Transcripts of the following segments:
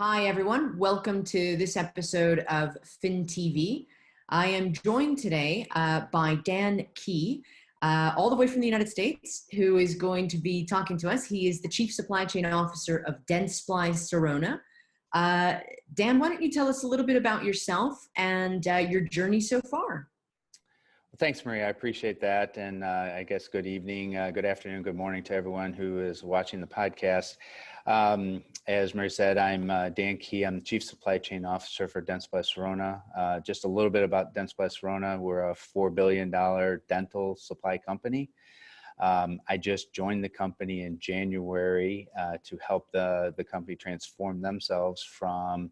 Hi, everyone. Welcome to this episode of Fin TV. I am joined today by Dan Key, all the way from the United States, who is going to be talking to us. He is the Chief Supply Chain Officer of Dentsply Sirona. Dan, why don't you tell us a little bit about yourself and your journey so far? Well, thanks, Maria. I appreciate that. And I guess good evening, good afternoon, good morning to everyone who is watching the podcast. As Maria said, I'm Dan Key. I'm the Chief Supply Chain Officer for Dentsply Sirona. Just a little bit about Dentsply Sirona. We're a $4 billion dental supply company. I just joined the company in January to help the company transform themselves from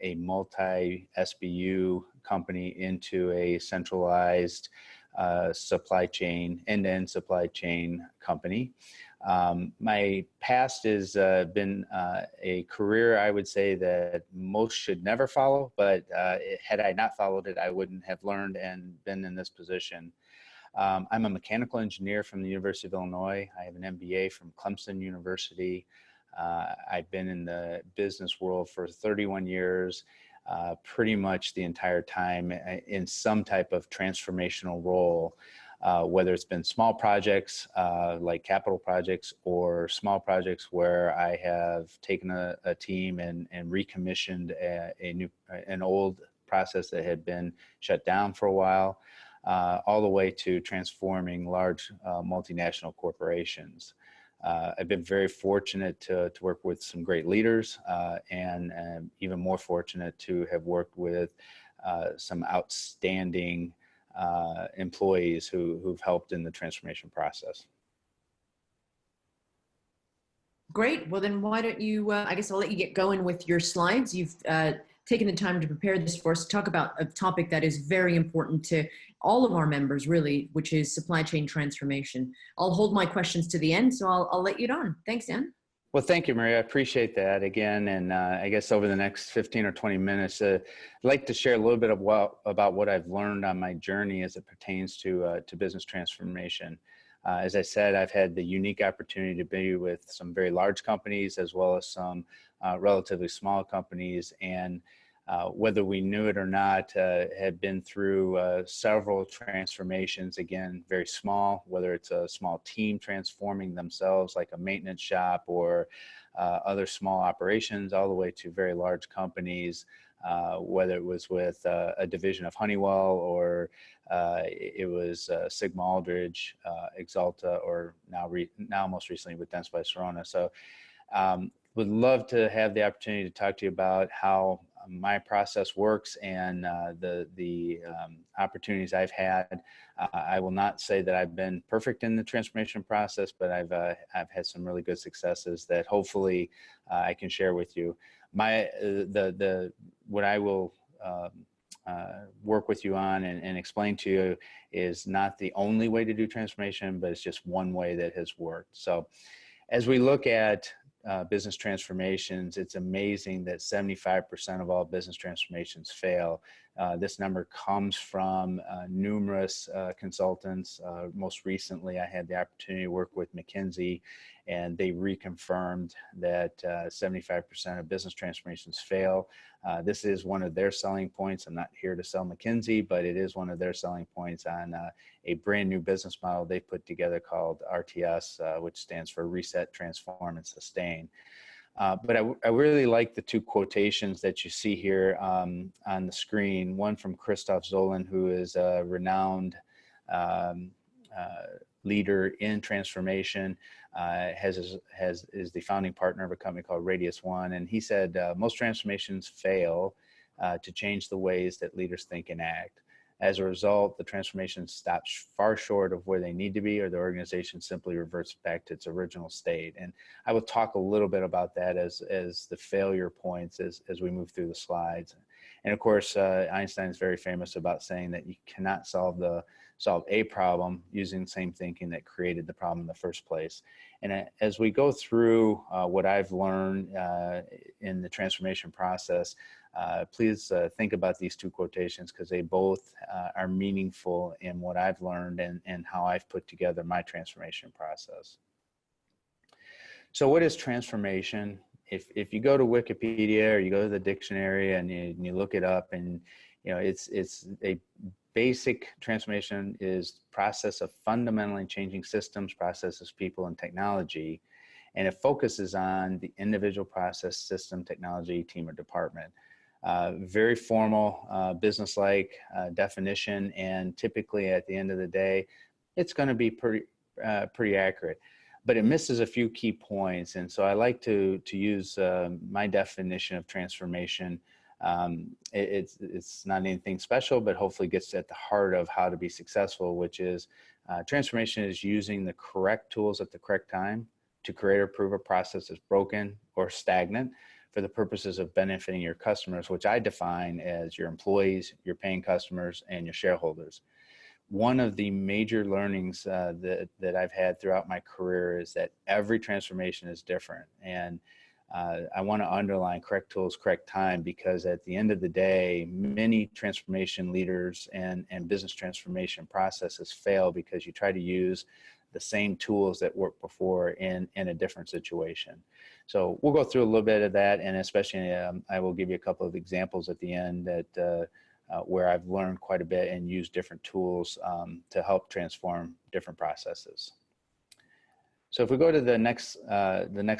a multi-SBU company into a centralized supply chain, end-to-end supply chain company. My past has been a career, I would say, that most should never follow, but had I not followed it, I wouldn't have learned and been in this position. I'm a mechanical engineer from the University of Illinois. I have an MBA from Clemson University. I've been in the business world for 31 years, pretty much the entire time in some type of transformational role, whether it's been small projects like capital projects or small projects where I have taken a team and recommissioned an old process that had been shut down for a while, all the way to transforming large multinational corporations. I've been very fortunate to work with some great leaders and even more fortunate to have worked with some outstanding employees who've helped in the transformation process. Great. Well, then why don't you, I guess I'll let you get going with your slides. You've taken the time to prepare this for us to talk about a topic that is very important to all of our members, really, which is supply chain transformation. I'll hold my questions to the end, so I'll let you on. Thanks, Dan. Well, thank you, Maria. I appreciate that again. And I guess over the next 15 or 20 minutes, I'd like to share a little bit about what I've learned on my journey as it pertains to business transformation. As I said, I've had the unique opportunity to be with some very large companies as well as some relatively small companies, and whether we knew it or not, had been through several transformations, again, very small, whether it's a small team transforming themselves like a maintenance shop or other small operations, all the way to very large companies, whether it was with a division of Honeywell or it was Sigma Aldridge, Axalta, or now most recently with Dentsply Sirona. So would love to have the opportunity to talk to you about how my process works and the opportunities I've had. I will not say that I've been perfect in the transformation process, but I've had some really good successes that hopefully I can share with you. What I will work with you on and explain to you is not the only way to do transformation, but it's just one way that has worked. So as we look at business transformations, it's amazing that 75% of all business transformations fail. This number comes from numerous consultants. Most recently, I had the opportunity to work with McKinsey, and they reconfirmed that 75% of business transformations fail. This is one of their selling points. I'm not here to sell McKinsey, but it is one of their selling points on a brand new business model they put together called RTS, which stands for Reset, Transform, and Sustain. But I really like the two quotations that you see here on the screen. One from Christoph Zollin, who is a renowned leader in transformation, is the founding partner of a company called Radius One, and he said most transformations fail to change the ways that leaders think and act. As a result, the transformation stops far short of where they need to be, or the organization simply reverts back to its original state. And I will talk a little bit about that as the failure points as we move through the slides. And of course, Einstein is very famous about saying that you cannot solve a problem using the same thinking that created the problem in the first place. And as we go through what I've learned in the transformation process, please think about these two quotations, because they both are meaningful in what I've learned and how I've put together my transformation process. So what is transformation? if you go to Wikipedia or you go to the dictionary and you look it up, and it's a basic transformation is process of fundamentally changing systems, processes, people, and technology. And it focuses on the individual process, system, technology, team, or department. Very formal, business-like definition, and typically at the end of the day, it's going to be pretty accurate. But it misses a few key points, and so I like to use my definition of transformation. It's not anything special, but hopefully gets at the heart of how to be successful, which is transformation is using the correct tools at the correct time to create or improve a process that's broken or stagnant for the purposes of benefiting your customers, which I define as your employees, your paying customers, and your shareholders. One of the major learnings that I've had throughout my career is that every transformation is different. And I want to underline correct tools, correct time, because at the end of the day, many transformation leaders and business transformation processes fail because you try to use the same tools that worked before in a different situation. So we'll go through a little bit of that, and especially I will give you a couple of examples at the end that where I've learned quite a bit and used different tools to help transform different processes. So if we go to the next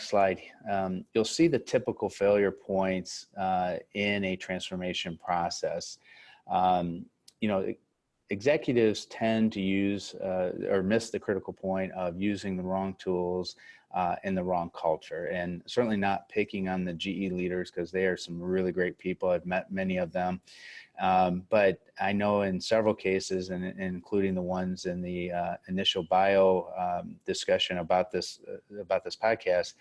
slide, you'll see the typical failure points in a transformation process. Executives tend to use or miss the critical point of using the wrong tools in the wrong culture, and certainly not picking on the GE leaders, because they are some really great people. I've met many of them. But I know in several cases, and including the ones in the initial bio discussion about this podcast,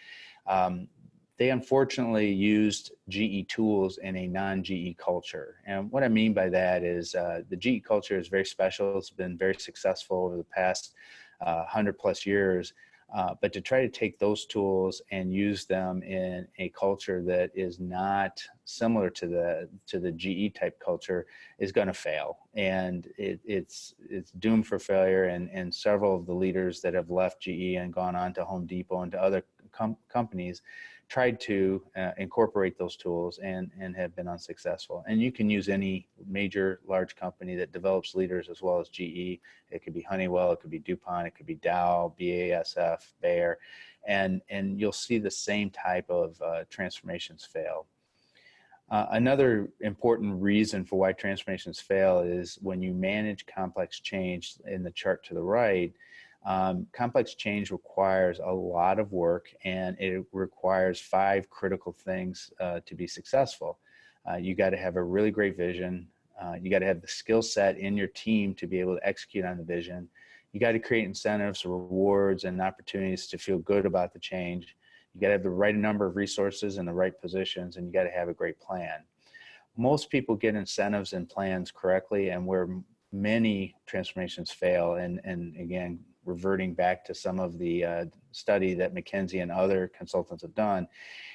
they unfortunately used GE tools in a non-GE culture. And what I mean by that is the GE culture is very special. It's been very successful over the past 100 plus years. But to try to take those tools and use them in a culture that is not similar to the GE type culture is going to fail, and it's doomed for failure. And several of the leaders that have left GE and gone on to Home Depot and to other companies tried to incorporate those tools and have been unsuccessful. And you can use any major large company that develops leaders as well as GE. It could be Honeywell, it could be DuPont, it could be Dow, BASF, Bayer, and you'll see the same type of transformations fail. Another important reason for why transformations fail is when you manage complex change. In the chart to the right, complex change requires a lot of work, and it requires 5 critical things to be successful. You got to have a really great vision. You got to have the skill set in your team to be able to execute on the vision. You got to create incentives, rewards, and opportunities to feel good about the change. You got to have the right number of resources in the right positions, and you got to have a great plan. Most people get incentives and plans correctly, and where many transformations fail, and again, reverting back to some of the study that McKinsey and other consultants have done,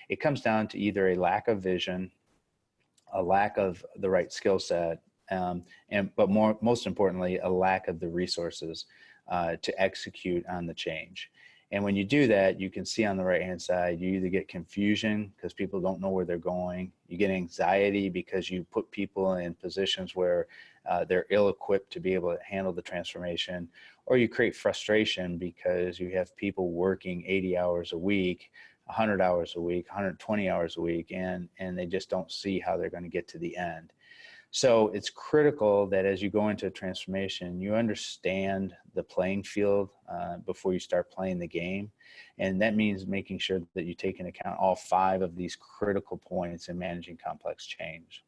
it comes down to either a lack of vision, a lack of the right skill set, but most importantly, a lack of the resources to execute on the change. And when you do that, you can see on the right-hand side, you either get confusion because people don't know where they're going. You get anxiety because you put people in positions where they're ill-equipped to be able to handle the transformation, or you create frustration because you have people working 80 hours a week, 100 hours a week, 120 hours a week, and they just don't see how they're going to get to the end. So it's critical that as you go into a transformation, you understand the playing field before you start playing the game. And that means making sure that you take into account all 5 of these critical points in managing complex change.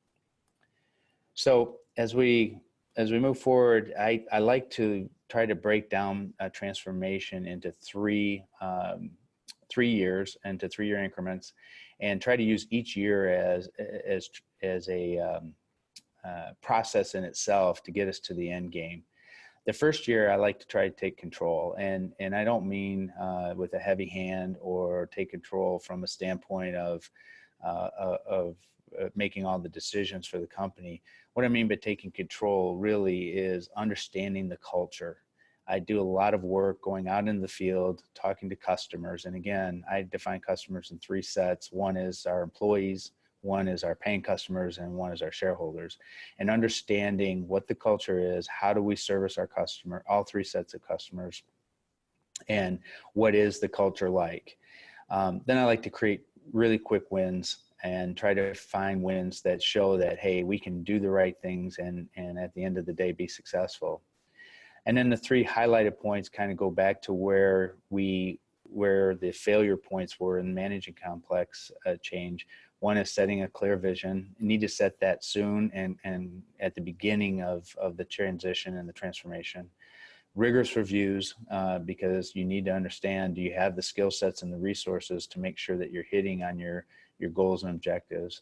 So as we move forward, I like to try to break down a transformation into 3 years, into 3-year increments, and try to use each year as a process in itself to get us to the end game. The first year, I like to try to take control, and I don't mean with a heavy hand or take control from a standpoint of making all the decisions for the company. What I mean by taking control really is understanding the culture. I do a lot of work going out in the field, talking to customers. And again, I define customers in three sets. One is our employees, one is our paying customers, and one is our shareholders. And understanding what the culture is, how do we service our customer, all three sets of customers, and what is the culture like. Then I like to create really quick wins and try to find wins that show that, hey, we can do the right things and at the end of the day be successful. And then the three highlighted points kind of go back to where the failure points were in managing complex change. One is setting a clear vision. You need to set that soon and at the beginning of the transition and the transformation. Rigorous reviews, because you need to understand, do you have the skill sets and the resources to make sure that you're hitting on your goals and objectives.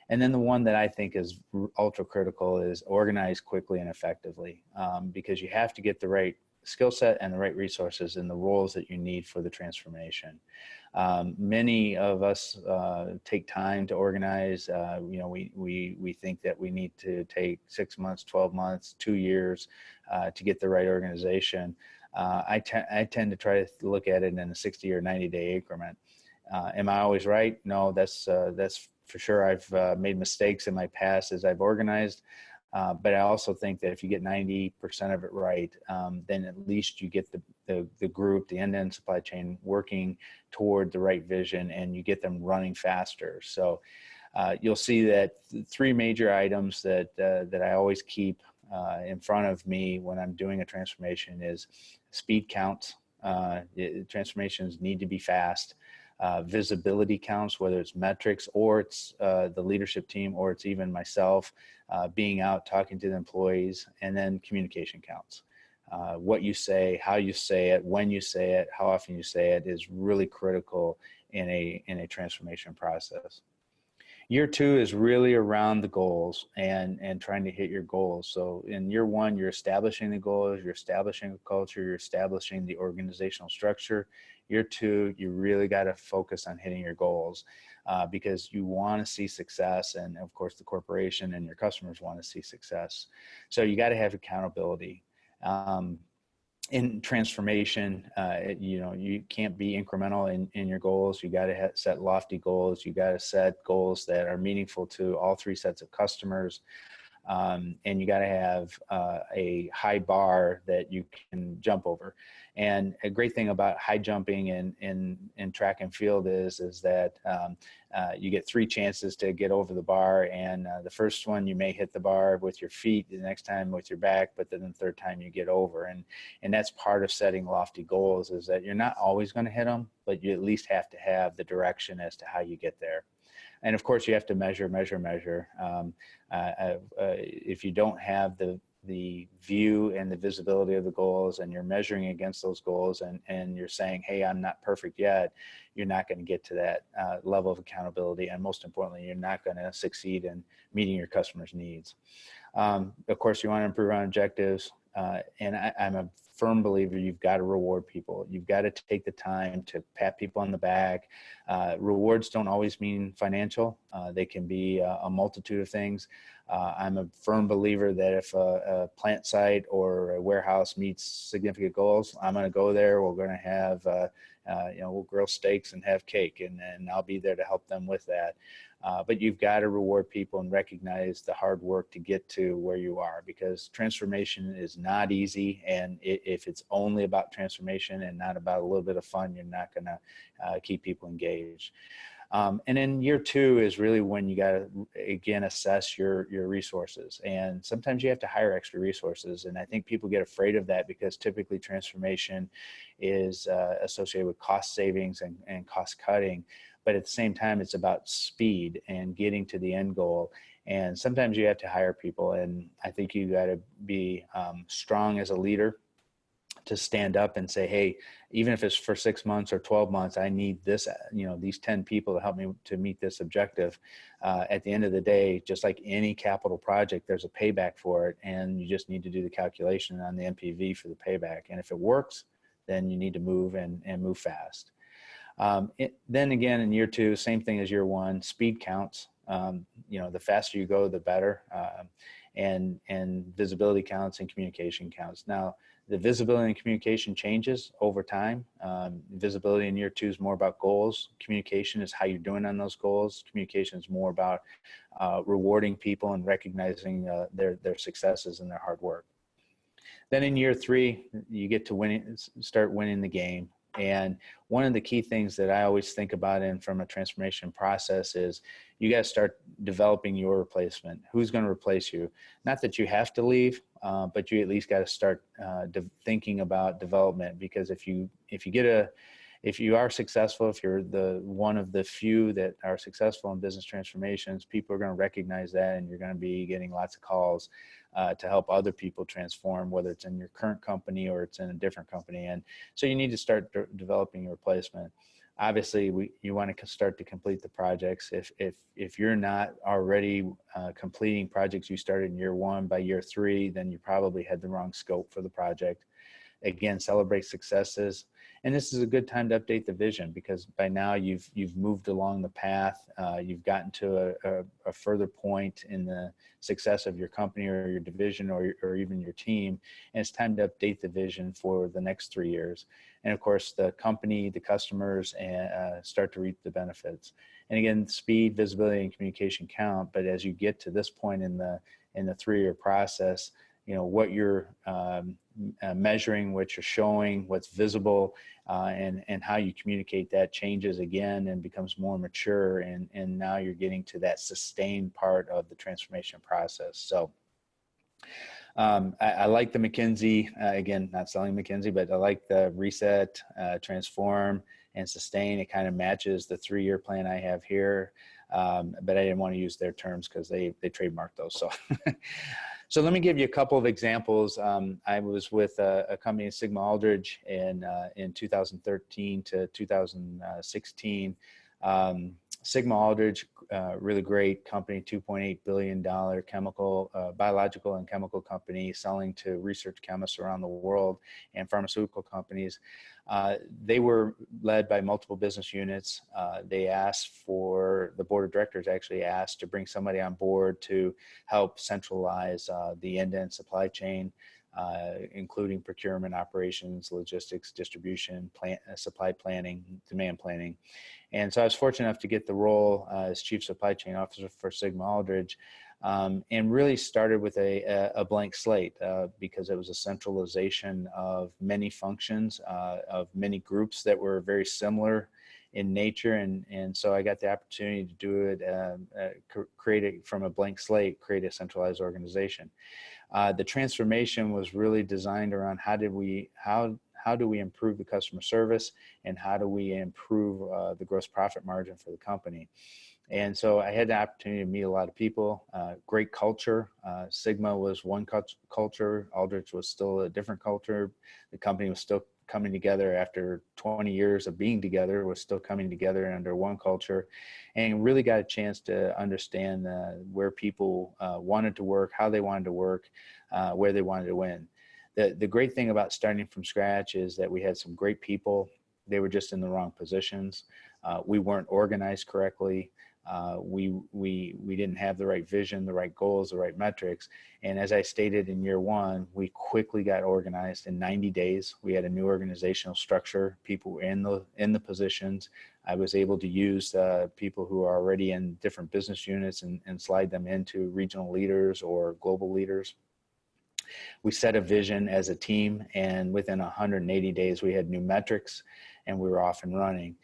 And then the one that I think is ultra critical is organize quickly and effectively, because you have to get the right skill set and the right resources in the roles that you need for the transformation. Many of us take time to organize. We think that we need to take 6 months, 12 months, 2 years to get the right organization. I tend to try to look at it in a 60 or 90-day increment. Am I always right? No, that's for sure. I've made mistakes in my past as I've organized, but I also think that if you get 90% of it right, then at least you get the group, the end-to-end supply chain working toward the right vision, and you get them running faster. So you'll see that three major items that I always keep in front of me when I'm doing a transformation is speed counts. Transformations need to be fast. Visibility counts, whether it's metrics or it's the leadership team or it's even myself being out talking to the employees. And then communication counts. What you say, how you say it, when you say it, how often you say it is really critical in a transformation process. Year two is really around the goals and trying to hit your goals. So in year one, you're establishing the goals, you're establishing a culture, you're establishing the organizational structure. Year two, you really got to focus on hitting your goals because you want to see success. And of course, the corporation and your customers want to see success. So you got to have accountability. In transformation, you can't be incremental in your goals. You got to set lofty goals. You got to set goals that are meaningful to all three sets of customers. And you got to have a high bar that you can jump over. And a great thing about high jumping in track and field is that you get 3 chances to get over the bar. And the first one, you may hit the bar with your feet, the next time with your back, but then the third time you get over. And that's part of setting lofty goals, is that you're not always going to hit them, but you at least have to have the direction as to how you get there. And of course, you have to measure. If you don't have the view and the visibility of the goals, and you're measuring against those goals, and you're saying, hey, I'm not perfect yet, you're not going to get to that level of accountability. And most importantly, you're not going to succeed in meeting your customers' needs. Of course, you want to improve on objectives. And I'm a firm believer you've got to reward people. You've got to take the time to pat people on the back. Rewards don't always mean financial. They can be a multitude of things. I'm a firm believer that if a plant site or a warehouse meets significant goals, I'm going to go there. We're going to have, we'll grill steaks and have cake, and I'll be there to help them with that. But you've got to reward people and recognize the hard work to get to where you are, because transformation is not easy. And if it's only about transformation and not about a little bit of fun, you're not going to keep people engaged. And then year two is really when you got to, again, assess your resources. And sometimes you have to hire extra resources. And I think people get afraid of that because typically transformation is associated with cost savings and cost cutting. But at the same time, it's about speed and getting to the end goal. And sometimes you have to hire people. And I think you got to be strong as a leader to stand up and say, hey, even if it's for 6 months or 12 months, I need this, these 10 people to help me to meet this objective. At the end of the day, just like any capital project, there's a payback for it. And you just need to do the calculation on the NPV for the payback. And if it works, then you need to move and move fast. Then again, in year two, same thing as year one, speed counts. The faster you go, the better. And visibility counts and communication counts. Now, The visibility and communication changes over time. Visibility in year 2 is more about goals. Communication is how you're doing on those goals. Communication is more about rewarding people and recognizing their successes and their hard work. Then in year 3, you get to start winning the game. And one of the key things that I always think about from a transformation process is you got to start developing your replacement. Who's going to replace you? Not that you have to leave, but you at least got to start thinking about development, because if you are successful, if you're one of the few that are successful in business transformations, people are going to recognize that, and you're going to be getting lots of calls to help other people transform, whether it's in your current company or it's in a different company. And so you need to start developing your replacement. Obviously, you want to start to complete the projects. If you're not already completing projects you started in year 1, by year 3, then you probably had the wrong scope for the project. Again, celebrate successes. And this is a good time to update the vision, because by now you've moved along the path. You've gotten to a further point in the success of your company or your division or even your team. And it's time to update the vision for the next 3 years. And of course, the company, the customers, start to reap the benefits. And again, speed, visibility, and communication count. But as you get to this point in the 3-year process, what you're measuring, what you're showing, what's visible, and how you communicate that changes again and becomes more mature. And now you're getting to that sustained part of the transformation process. So I like the McKinsey, again, not selling McKinsey, but I like the reset, transform, and sustain. It kind of matches the 3-year plan I have here. But I didn't want to use their terms because they trademarked those. So So let me give you a couple of examples. I was with a company, Sigma Aldrich, in 2013 to 2016. Sigma Aldrich, really great company, $2.8 billion biological and chemical company selling to research chemists around the world and pharmaceutical companies. They were led by multiple business units. The board of directors actually asked to bring somebody on board to help centralize the end-to-end supply chain, including procurement, operations, logistics, distribution, supply planning, demand planning. And so I was fortunate enough to get the role as Chief Supply Chain Officer for Sigma Aldrich, and really started with a blank slate because it was a centralization of many functions, of many groups that were very similar in nature. And so I got the opportunity to do it, create it from a blank slate, create a centralized organization. The transformation was really designed around how do we improve the customer service, and how do we improve the gross profit margin for the company. And so I had the opportunity to meet a lot of people, great culture. Sigma was one culture. Aldrich was still a different culture. The company was still coming together after 20 years of being together, was still coming together under one culture, and really got a chance to understand where people wanted to work, how they wanted to work, where they wanted to win. The great thing about starting from scratch is that we had some great people. They were just in the wrong positions. We weren't organized correctly. We didn't have the right vision, the right goals, the right metrics. And as I stated in year 1, we quickly got organized in 90 days. We had a new organizational structure. People were in the positions. I was able to use people who are already in different business units and slide them into regional leaders or global leaders. We set a vision as a team, and within 180 days, we had new metrics and we were off and running.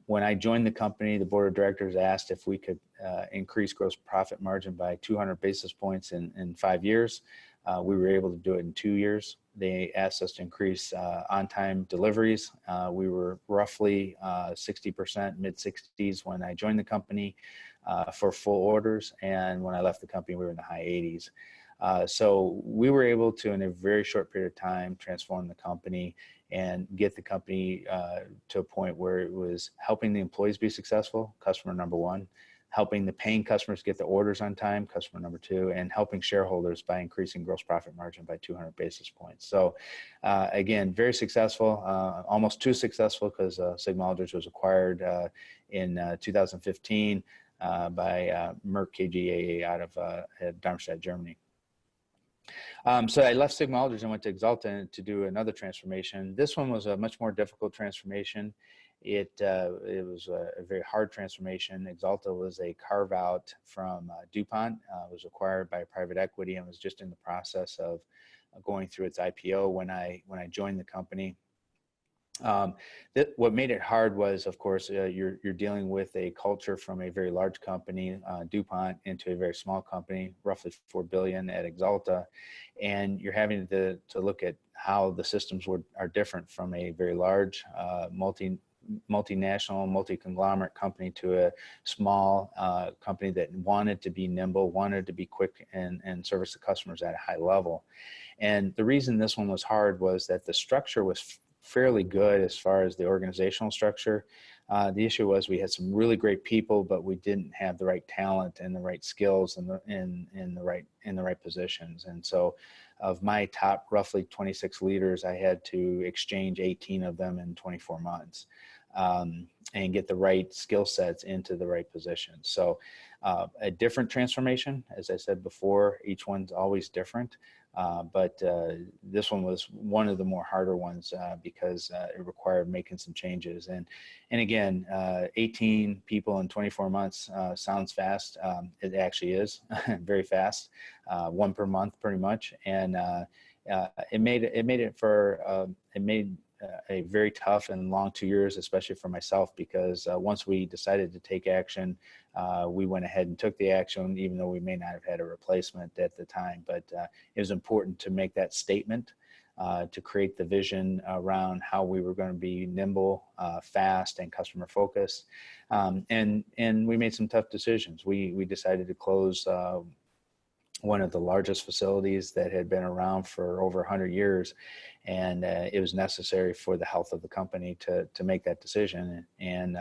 When I joined the company, the board of directors asked if we could increase gross profit margin by 200 basis points in 5 years. We were able to do it in 2 years. They asked us to increase on-time deliveries. We were roughly 60%, mid-60s when I joined the company for full orders. And when I left the company, we were in the high 80s. So we were able to, in a very short period of time, transform the company and get the company to a point where it was helping the employees be successful, customer number 1, helping the paying customers get the orders on time, customer number 2, and helping shareholders by increasing gross profit margin by 200 basis points. So again, very successful, almost too successful, because Sigma Aldrich was acquired in 2015 by Merck KGaA out of Darmstadt, Germany. So I left Sigma Aldrich and went to Exalta to do another transformation. This one was a much more difficult transformation. It was a very hard transformation. Exalta was a carve out from DuPont. Was acquired by private equity and was just in the process of going through its IPO when I joined the company. What made it hard was, of course, you're dealing with a culture from a very large company, DuPont, into a very small company, roughly 4 billion at Exalta, and you're having to look at how the systems are different from a very large multinational, multi-conglomerate company to a small company that wanted to be nimble, wanted to be quick and service the customers at a high level. And the reason this one was hard was that the structure was fairly good as far as the organizational structure. The issue was we had some really great people, but we didn't have the right talent and the right skills and in the right positions. And so, of my top roughly 26 leaders, I had to exchange 18 of them in 24 months and get the right skill sets into the right positions. So, a different transformation, as I said before, each one's always different. But this one was one of the more harder ones because it required making some changes. And again, 18 people in 24 months sounds fast. It actually is very fast, one per month pretty much. And it made a very tough and long 2 years, especially for myself, because once we decided to take action, we went ahead and took the action, even though we may not have had a replacement at the time. But it was important to make that statement, to create the vision around how we were going to be nimble, fast, and customer focused. And we made some tough decisions. We decided to close one of the largest facilities that had been around for over 100 years. And it was necessary for the health of the company to make that decision and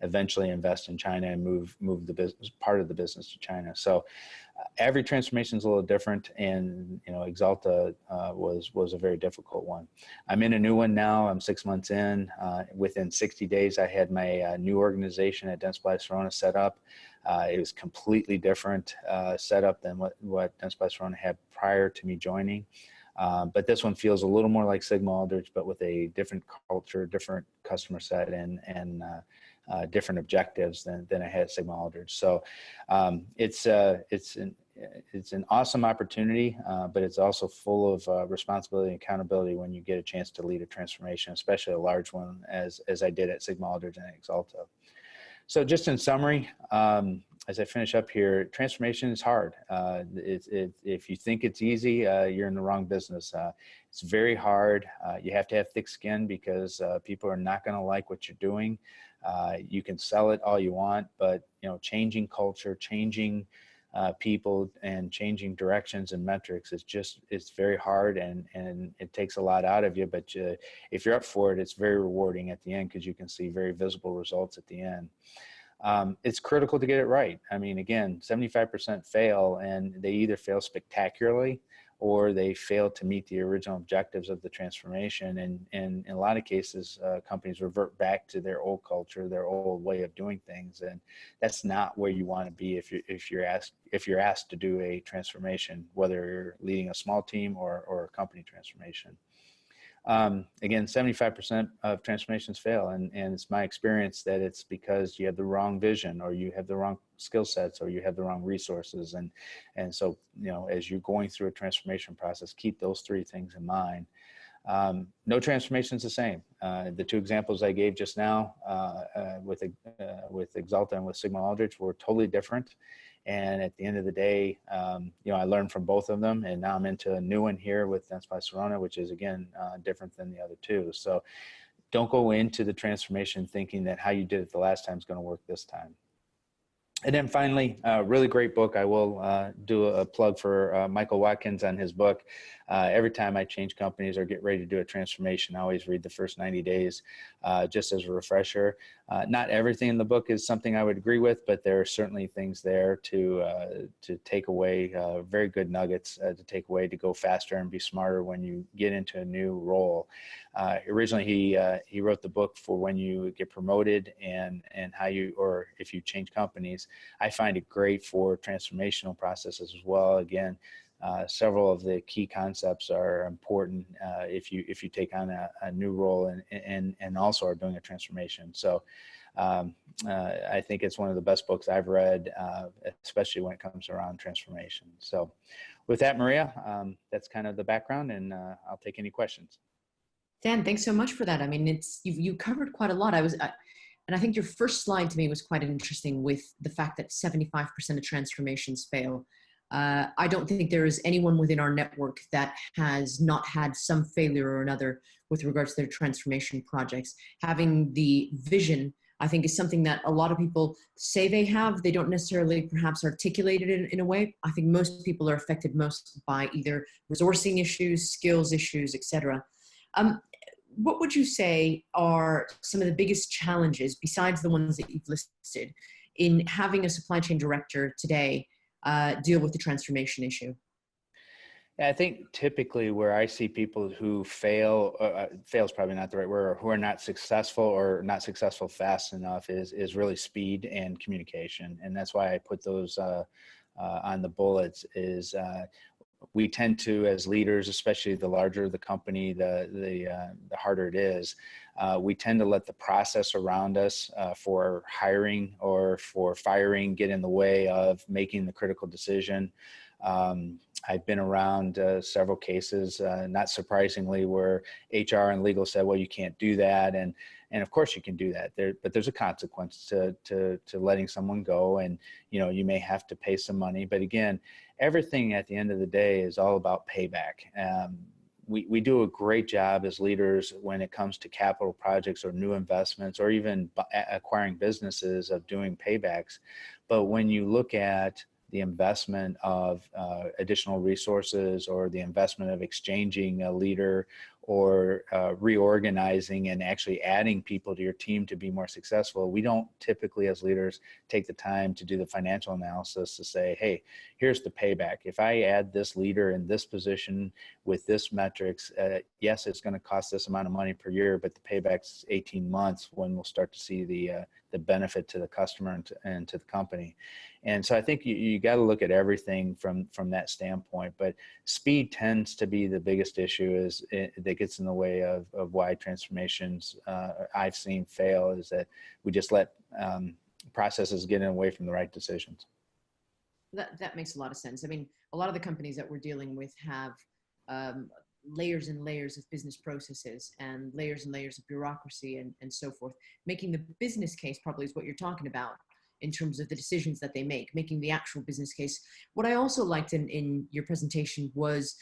eventually invest in China and move the business, part of the business to China. So every transformation is a little different, and Exalta was a very difficult one. I'm in a new one now. I'm 6 months in. Within 60 days, I had my new organization at Dentsply Sirona set up. It was completely different setup than what Dentsply Sirona had prior to me joining. But this one feels a little more like Sigma Aldrich, but with a different culture, different customer set, and different objectives than I had at Sigma Aldrich. So it's an awesome opportunity, but it's also full of responsibility and accountability when you get a chance to lead a transformation, especially a large one as I did at Sigma Aldrich and Exalta. So just in summary, as I finish up here, transformation is hard. If you think it's easy, you're in the wrong business. It's very hard. You have to have thick skin because people are not going to like what you're doing. You can sell it all you want, but changing culture, changing people, and changing directions and metrics it's very hard, and it takes a lot out of you. But if you're up for it, it's very rewarding at the end because you can see very visible results at the end. It's critical to get it right. I mean, again, 75% fail, and they either fail spectacularly or they fail to meet the original objectives of the transformation. And in a lot of cases, companies revert back to their old culture, their old way of doing things. And that's not where you want to be if you're asked to do a transformation, whether you're leading a small team or a company transformation. Again, 75% of transformations fail, and it's my experience that it's because you have the wrong vision, or you have the wrong skill sets, or you have the wrong resources. And so, as you're going through a transformation process, keep those three things in mind. No transformation is the same. The two examples I gave just now with Exalta and with Sigma Aldrich were totally different. And at the end of the day, I learned from both of them, and now I'm into a new one here with Dentsply Sirona, which is again different than the other two. So don't go into the transformation thinking that how you did it the last time is going to work this time. And then finally, a really great book. I will do a plug for Michael Watkins on his book. Every time I change companies or get ready to do a transformation, I always read the first 90 days just as a refresher. Not everything in the book is something I would agree with, but there are certainly things there to take away, very good nuggets to take away to go faster and be smarter when you get into a new role. Originally, he wrote the book for when you get promoted and how you, or if you change companies. I find it great for transformational processes as well. Again, several of the key concepts are important if you take on a new role and also are doing a transformation. So I think it's one of the best books I've read, especially when it comes around transformation. So with that, Maria, that's kind of the background, and I'll take any questions. Dan, thanks so much for that. I mean, you covered quite a lot. And I think your first slide to me was quite interesting with the fact that 75% of transformations fail. I don't think there is anyone within our network that has not had some failure or another with regards to their transformation projects. Having the vision, I think, is something that a lot of people say they have. They don't necessarily perhaps articulate it in a way. I think most people are affected most by either resourcing issues, skills issues, etc. What would you say are some of the biggest challenges, besides the ones that you've listed, in having a supply chain director today deal with the transformation issue? Yeah, I think typically where I see people who fail is probably not the right word, or who are not successful or not successful fast enough is really speed and communication. And that's why I put those on the bullets is we tend to, as leaders, especially the larger the company, the harder it is, we tend to let the process around us for hiring or for firing get in the way of making the critical decision. I've been around several cases, not surprisingly, where HR and legal said, well, you can't do that. And of course you can do that, but there's a consequence to letting someone go, and you may have to pay some money. But again, everything at the end of the day is all about payback. We do a great job as leaders when it comes to capital projects or new investments or even acquiring businesses of doing paybacks. But when you look at the investment of additional resources or the investment of exchanging a leader or reorganizing and actually adding people to your team to be more successful, we don't typically as leaders take the time to do the financial analysis to say, hey, here's the payback. If I add this leader in this position with this metrics, yes, it's going to cost this amount of money per year, but the payback's 18 months when we'll start to see the benefit to the customer and to the company. And so I think you got to look at everything from that standpoint, but speed tends to be the biggest issue that gets in the way of why transformations I've seen fail, is that we just let processes get in away from the right decisions. That makes a lot of sense. I mean, a lot of the companies that we're dealing with have layers and layers of business processes and layers of bureaucracy and so forth. Making the business case probably is what you're talking about in terms of the decisions that they make, making the actual business case. What I also liked in your presentation was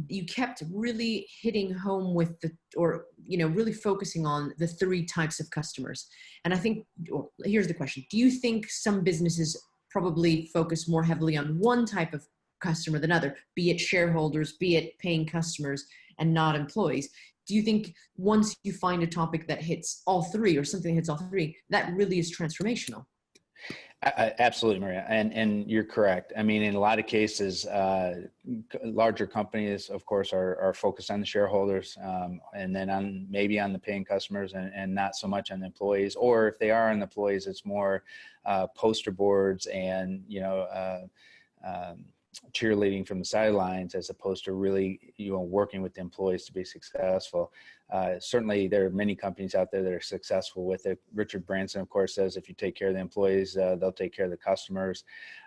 you kept really hitting home with really focusing on the three types of customers. And I think, here's the question. Do you think some businesses probably focus more heavily on one type of customer than other, be it shareholders, be it paying customers and not employees? Do you think once you find a topic that hits all three or something that hits all three, that really is transformational? Absolutely, Maria, and you're correct. I mean, in a lot of cases, larger companies, of course, are focused on the shareholders, and then maybe on the paying customers, and not so much on the employees. Or if they are on the employees, it's more poster boards and cheerleading from the sidelines, as opposed to really working with the employees to be successful. Certainly there are many companies out there that are successful with it. Richard Branson, of course, says if you take care of the employees, they'll take care of the customers.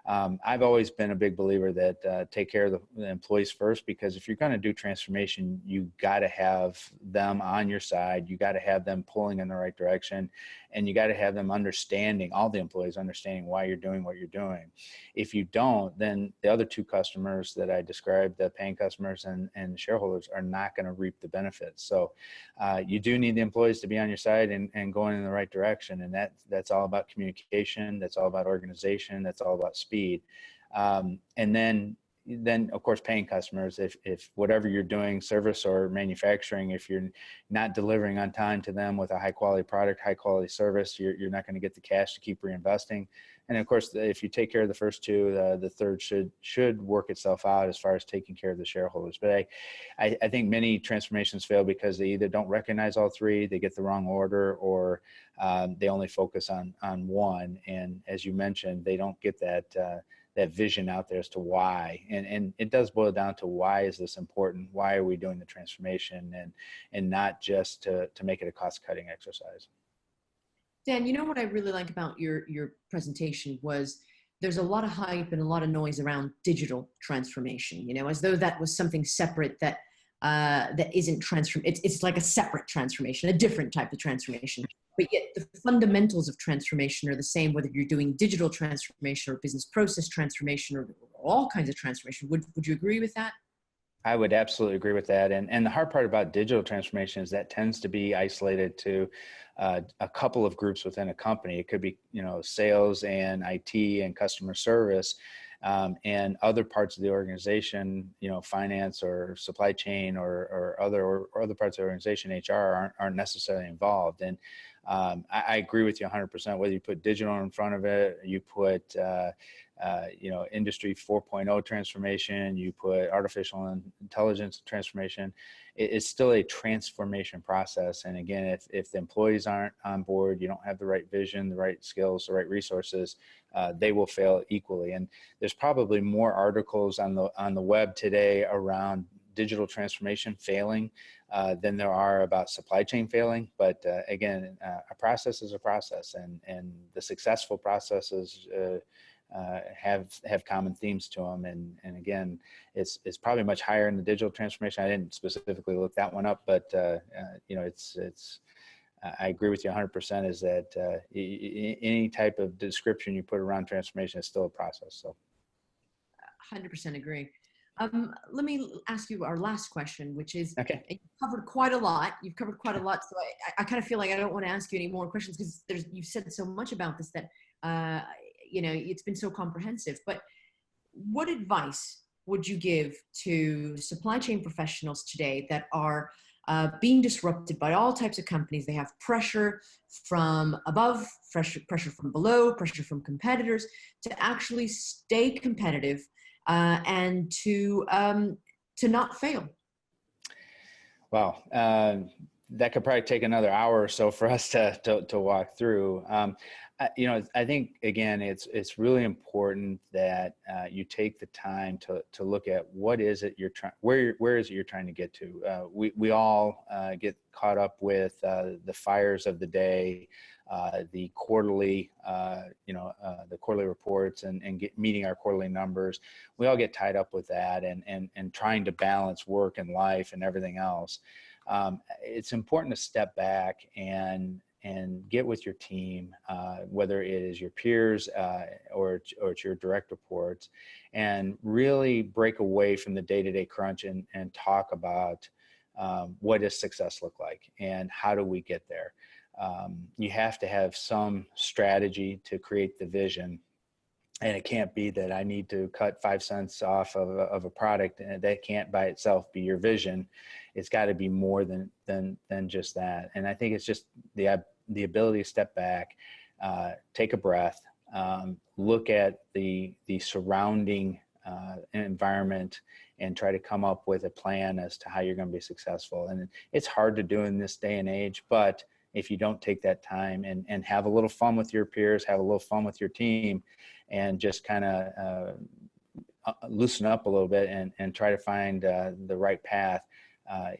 I've always been a big believer that take care of the employees first, because if you're going to do transformation, you got to have them on your side. You got to have them pulling in the right direction, and you got to have them understanding, all the employees understanding why you're doing what you're doing. If you don't, then the other two customers that I described, the paying customers and shareholders, are not going to reap the benefits. So you do need the employees to be on your side and going in the right direction. And that's all about communication. That's all about organization. That's all about speed. And then of course, paying customers, if whatever you're doing, service or manufacturing, if you're not delivering on time to them with a high quality product, high quality service, you're not going to get the cash to keep reinvesting. And of course, if you take care of the first two, the third should work itself out as far as taking care of the shareholders. But I think many transformations fail because they either don't recognize all three, they get the wrong order, or they only focus on one. And as you mentioned, they don't get that that vision out there as to why. And it does boil down to why is this important? Why are we doing the transformation? And not just to make it a cost-cutting exercise. Dan, you know what I really like about your presentation was there's a lot of hype and a lot of noise around digital transformation, you know, as though that was something separate that that isn't transform. It's like a separate transformation, a different type of transformation. But yet the fundamentals of transformation are the same, whether you're doing digital transformation or business process transformation or all kinds of transformation. Would you agree with that? I would absolutely agree with that. And the hard part about digital transformation is that tends to be isolated to a couple of groups within a company. It could be, you know, sales and IT and customer service, and other parts of the organization, you know, finance or supply chain or other parts of the organization, HR aren't necessarily involved. And I agree with you 100%. Whether you put digital in front of it, you put you know, industry 4.0 transformation, you put artificial intelligence transformation, it's still a transformation process. And again, if the employees aren't on board, you don't have the right vision, the right skills, the right resources, they will fail equally. And there's probably more articles on the web today around digital transformation failing than there are about supply chain failing. But again, a process is a process, and the successful processes have common themes to them. And again, it's probably much higher in the digital transformation. I didn't specifically look that one up, but you know, I agree with you 100%, is that any type of description you put around transformation is still a process. So 100% agree. Let me ask you our last question, which is, okay. You've covered quite a lot. So I kind of feel like I don't want to ask you any more questions because you've said so much about this that, you know, it's been so comprehensive. But what advice would you give to supply chain professionals today that are being disrupted by all types of companies? They have pressure from above, pressure from below, pressure from competitors to actually stay competitive and to not fail. Wow. That could probably take another hour or so for us to walk through. You know, I think, again, it's really important that you take the time to look at what is it you're trying, where is it you're trying to get to. We all get caught up with the fires of the day, the quarterly, you know, the quarterly reports and meeting our quarterly numbers. We all get tied up with that and trying to balance work and life and everything else. It's important to step back and get with your team, whether it is your peers or it's your direct reports, and really break away from the day-to-day crunch and talk about what does success look like and how do we get there. You have to have some strategy to create the vision. And it can't be that I need to cut 5 cents off of a product, and that can't by itself be your vision. It's got to be more than just that. And I think it's just the ability to step back, take a breath, look at the surrounding environment, and try to come up with a plan as to how you're going to be successful. And it's hard to do in this day and age, but if you don't take that time and have a little fun with your peers, have a little fun with your team, and just kind of loosen up a little bit and try to find the right path,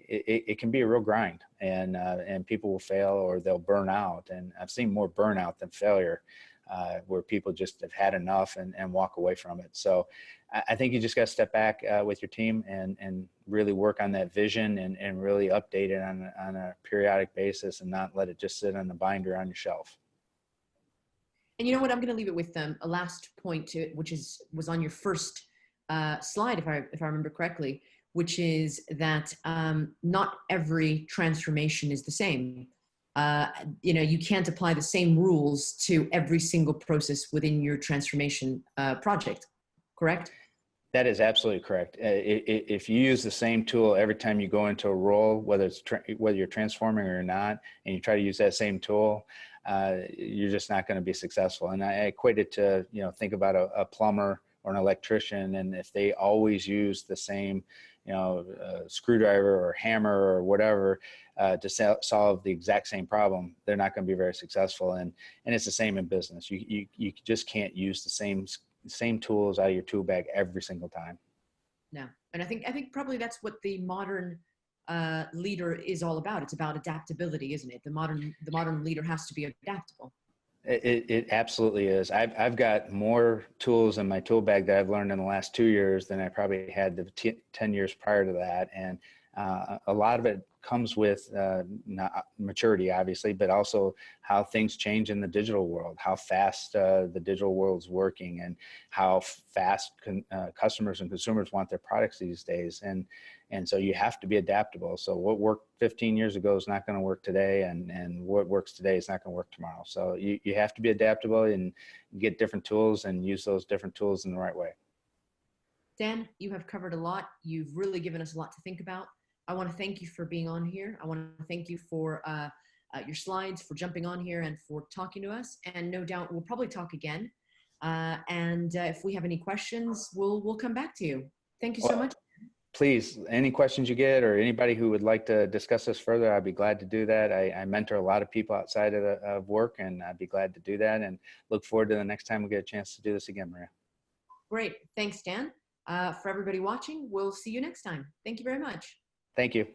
it can be a real grind, and people will fail or they'll burn out. And I've seen more burnout than failure, where people just have had enough and walk away from it. So I think you just got to step back with your team and really work on that vision and really update it on a periodic basis, and not let it just sit on the binder on your shelf. And you know what? I'm going to leave it with a last point to it, which was on your first slide, if I remember correctly, which is that not every transformation is the same. You know, you can't apply the same rules to every single process within your transformation project, correct? That is absolutely correct. If you use the same tool every time you go into a role, whether you're transforming or not, and you try to use that same tool, you're just not going to be successful. And I equate it to, you know, think about a plumber or an electrician, and if they always use the same, you know, screwdriver or hammer or whatever to solve the exact same problem, they're not going to be very successful. And it's the same in business. You just can't use the same same tools out of your tool bag every single time. No, and I think probably that's what the modern leader is all about. It's about adaptability, isn't it? The modern leader has to be adaptable. It absolutely is. I've got more tools in my tool bag that I've learned in the last 2 years than I probably had the 10 years prior to that. And a lot of it comes with not maturity, obviously, but also how things change in the digital world, how fast the digital world's working, and how fast customers and consumers want their products these days. And so you have to be adaptable. So what worked 15 years ago is not going to work today, and what works today is not going to work tomorrow. So you have to be adaptable and get different tools and use those different tools in the right way. Dan, you have covered a lot. You've really given us a lot to think about. I want to thank you for being on here. I want to thank you for your slides, for jumping on here, and for talking to us. And no doubt we'll probably talk again. And if we have any questions, we'll come back to you. Thank you so much. Please, any questions you get, or anybody who would like to discuss this further, I'd be glad to do that. I mentor a lot of people outside of work, and I'd be glad to do that, and look forward to the next time we get a chance to do this again, Maria. Great. Thanks, Dan. For everybody watching, we'll see you next time. Thank you very much. Thank you.